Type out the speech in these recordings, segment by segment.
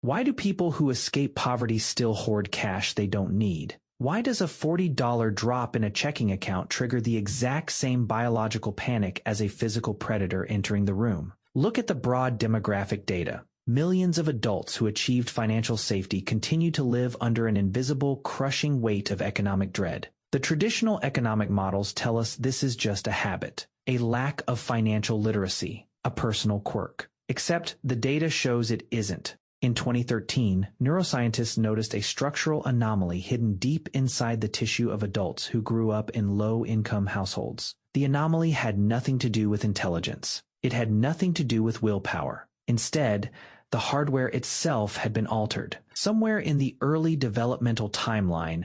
Why do people who escape poverty still hoard cash they don't need? Why does a $40 drop in a checking account trigger the exact same biological panic as a physical predator entering the room? Look at the broad demographic data. Millions of adults who achieved financial safety continue to live under an invisible, crushing weight of economic dread. The traditional economic models tell us this is just a habit, a lack of financial literacy, a personal quirk. Except the data shows it isn't. In 2013, neuroscientists noticed a structural anomaly hidden deep inside the tissue of adults who grew up in low-income households. The anomaly had nothing to do with intelligence. It had nothing to do with willpower. Instead, the hardware itself had been altered. Somewhere in the early developmental timeline,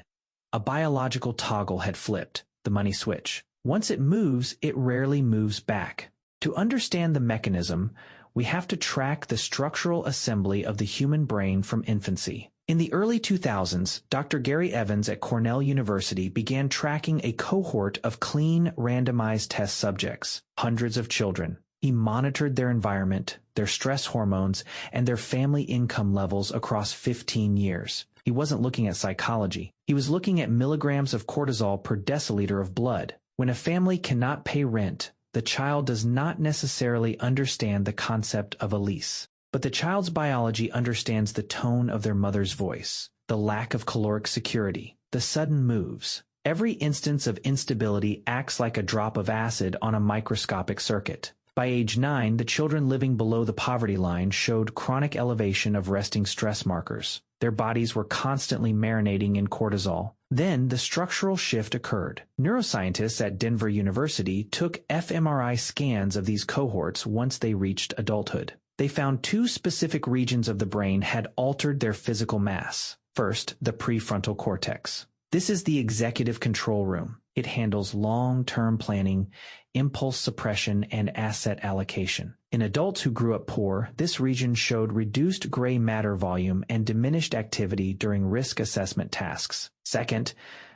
a biological toggle had flipped, the money switch. Once it moves, it rarely moves back. To understand the mechanism, we have to track the structural assembly of the human brain from infancy. In the early 2000s, Dr. Gary Evans at Cornell University began tracking a cohort of clean, randomized test subjects, hundreds of children. He monitored their environment, their stress hormones, and their family income levels across 15 years. He wasn't looking at psychology. He was looking at milligrams of cortisol per deciliter of blood. When a family cannot pay rent, the child does not necessarily understand the concept of a lease. But the child's biology understands the tone of their mother's voice, the lack of caloric security, the sudden moves. Every instance of instability acts like a drop of acid on a microscopic circuit. By age 9, the children living below the poverty line showed chronic elevation of resting stress markers. Their bodies were constantly marinating in cortisol. Then the structural shift occurred. Neuroscientists at Denver University took fMRI scans of these cohorts once they reached adulthood. They found two specific regions of the brain had altered their physical mass. First, the prefrontal cortex. This is the executive control room. It handles long-term planning, impulse suppression, and asset allocation. In adults who grew up poor, this region showed reduced gray matter volume and diminished activity during risk assessment tasks. Second,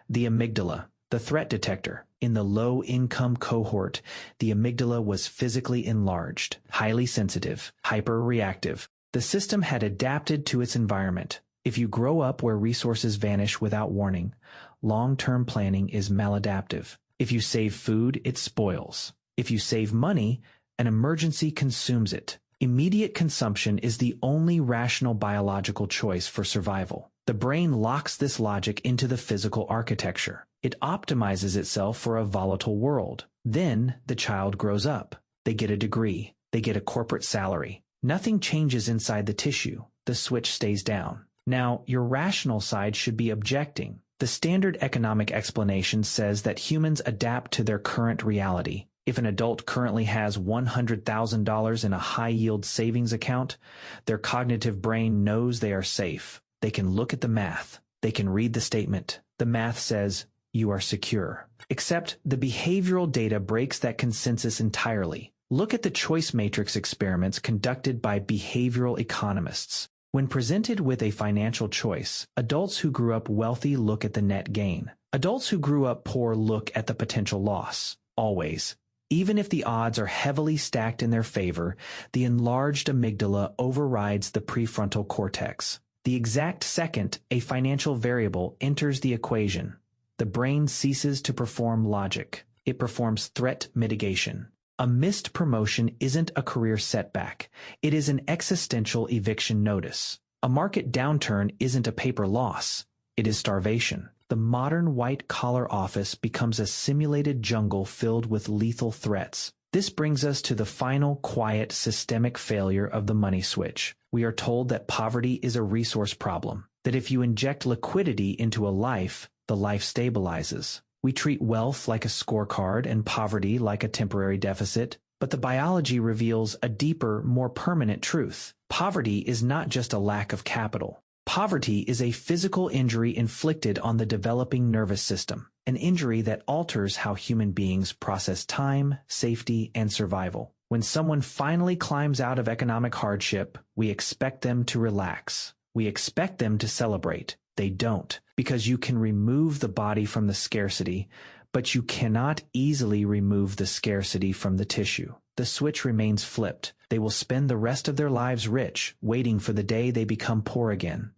the amygdala, the threat detector. In the low-income cohort, the amygdala was physically enlarged, highly sensitive, hyper-reactive. The system had adapted to its environment. If you grow up where resources vanish without warning, long-term planning is maladaptive. If you save food, it spoils. If you save money, an emergency consumes it. Immediate consumption is the only rational biological choice for survival. The brain locks this logic into the physical architecture. It optimizes itself for a volatile world. Then the child grows up. They get a degree. They get a corporate salary. Nothing changes inside the tissue. The switch stays down. Now, your rational side should be objecting. The standard economic explanation says that humans adapt to their current reality. If an adult currently has $100,000 in a high-yield savings account, their cognitive brain knows they are safe. They can look at the math. They can read the statement. The math says, you are secure. Except the behavioral data breaks that consensus entirely. Look at the choice matrix experiments conducted by behavioral economists. When presented with a financial choice, adults who grew up wealthy look at the net gain. Adults who grew up poor look at the potential loss. Always. Even if the odds are heavily stacked in their favor, the enlarged amygdala overrides the prefrontal cortex. The exact second a financial variable enters the equation, the brain ceases to perform logic. It performs threat mitigation. A missed promotion isn't a career setback. It is an existential eviction notice. A market downturn isn't a paper loss. It is starvation. The modern white-collar office becomes a simulated jungle filled with lethal threats. This brings us to the final, quiet, systemic failure of the money switch. We are told that poverty is a resource problem, that if you inject liquidity into a life, the life stabilizes. We treat wealth like a scorecard and poverty like a temporary deficit, but the biology reveals a deeper, more permanent truth. Poverty is not just a lack of capital. Poverty is a physical injury inflicted on the developing nervous system, an injury that alters how human beings process time, safety, and survival. When someone finally climbs out of economic hardship, we expect them to relax. We expect them to celebrate. They don't, because you can remove the body from the scarcity, but you cannot easily remove the scarcity from the tissue. The switch remains flipped. they will spend the rest of their lives rich, waiting for the day they become poor again.